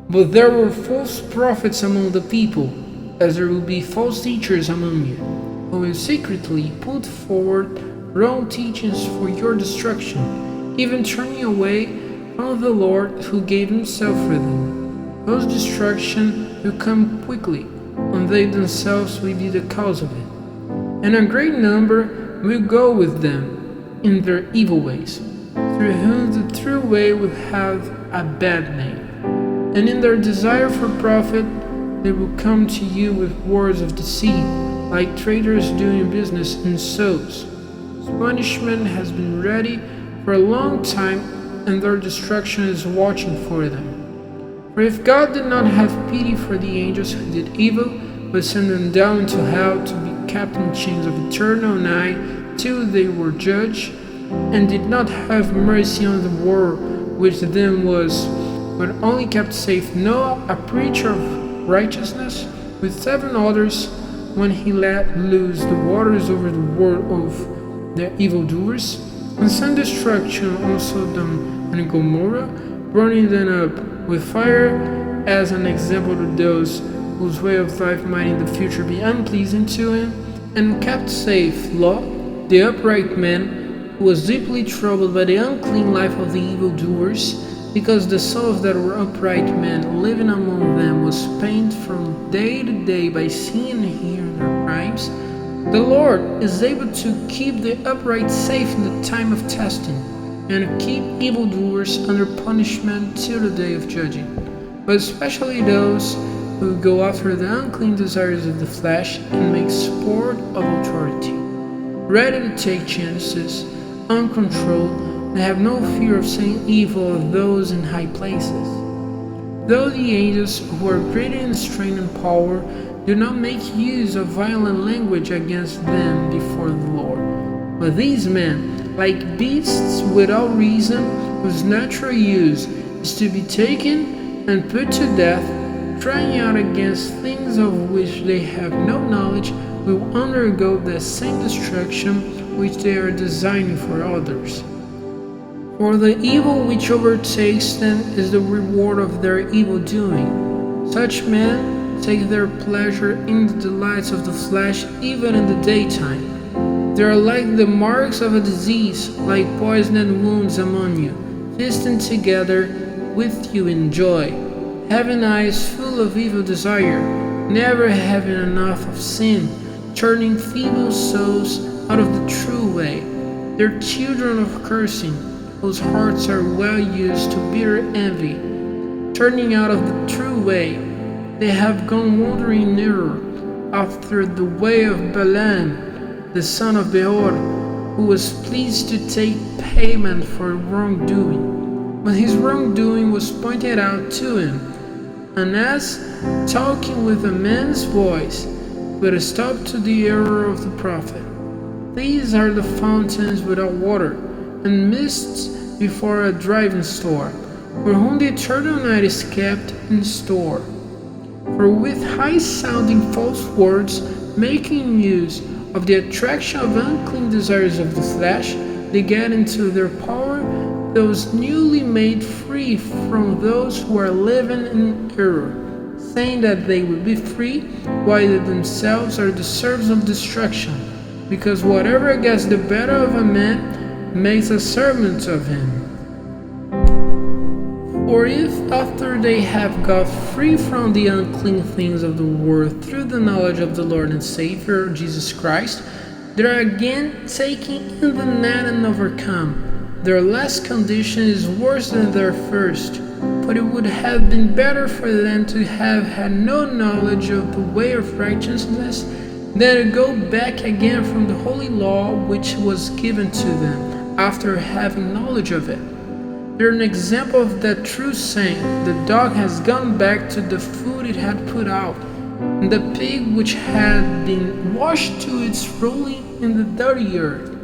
But there were false prophets among the people, as there will be false teachers among you, who will secretly put forward wrong teachings for your destruction, even turning away from the Lord who gave himself for them. Those destruction will come quickly, and they themselves will be the cause of it. And a great number will go with them in their evil ways, through whom the true way will have a bad name. And in their desire for profit, they will come to you with words of deceit, like traders doing business in sows. Punishment has been ready for a long time, and their destruction is watching for them. For if God did not have pity for the angels who did evil, but sent them down into hell to be kept in chains of eternal night till they were judged, and did not have mercy on the world which then was, but only kept safe Noah, a preacher of righteousness, with 7 others, when he let loose the waters over the world of the evildoers, and sent destruction on Sodom and Gomorrah, burning them up with fire as an example to those whose way of life might in the future be unpleasing to him, and kept safe Lot, the upright man, who was deeply troubled by the unclean life of the evildoers, because the souls that were upright men living among them was pained from day to day by seeing and hearing their crimes. The Lord is able to keep the upright safe in the time of testing, and keep evildoers under punishment till the day of judging, but especially those who go after the unclean desires of the flesh and make sport of authority, ready to take chances, uncontrolled. They have no fear of saying evil of those in high places. Though the angels, who are greater in strength and power, do not make use of violent language against them before the Lord. But these men, like beasts without reason, whose natural use is to be taken and put to death, crying out against things of which they have no knowledge, will undergo the same destruction which they are designing for others. For the evil which overtakes them is the reward of their evil doing. Such men take their pleasure in the delights of the flesh even in the daytime. They are like the marks of a disease, like poisoned wounds among you, feasting together with you in joy, having eyes full of evil desire, never having enough of sin, turning feeble souls out of the true way. They're children of cursing, whose hearts are well used to bitter envy, turning out of the true way. They have gone wandering in error, after the way of Balaam, the son of Beor, who was pleased to take payment for wrongdoing. But his wrongdoing was pointed out to him, and as talking with a man's voice, put a stop to the error of the prophet. These are the fountains without water, and mists before a driving storm, for whom the eternal night is kept in store. For with high-sounding false words, making use of the attraction of unclean desires of the flesh, they get into their power those newly made free from those who are living in error, saying that they will be free, while they themselves are the servants of destruction, because whatever gets the better of a man makes a servant of him. Or if after they have got free from the unclean things of the world through the knowledge of the Lord and Savior Jesus Christ, they are again taken in the net and overcome, their last condition is worse than their first. But it would have been better for them to have had no knowledge of the way of righteousness than to go back again from the holy law which was given to them after having knowledge of it. They're an example of that true saying, the dog has gone back to the food it had put out, and the pig which had been washed to its rolling in the dirty earth.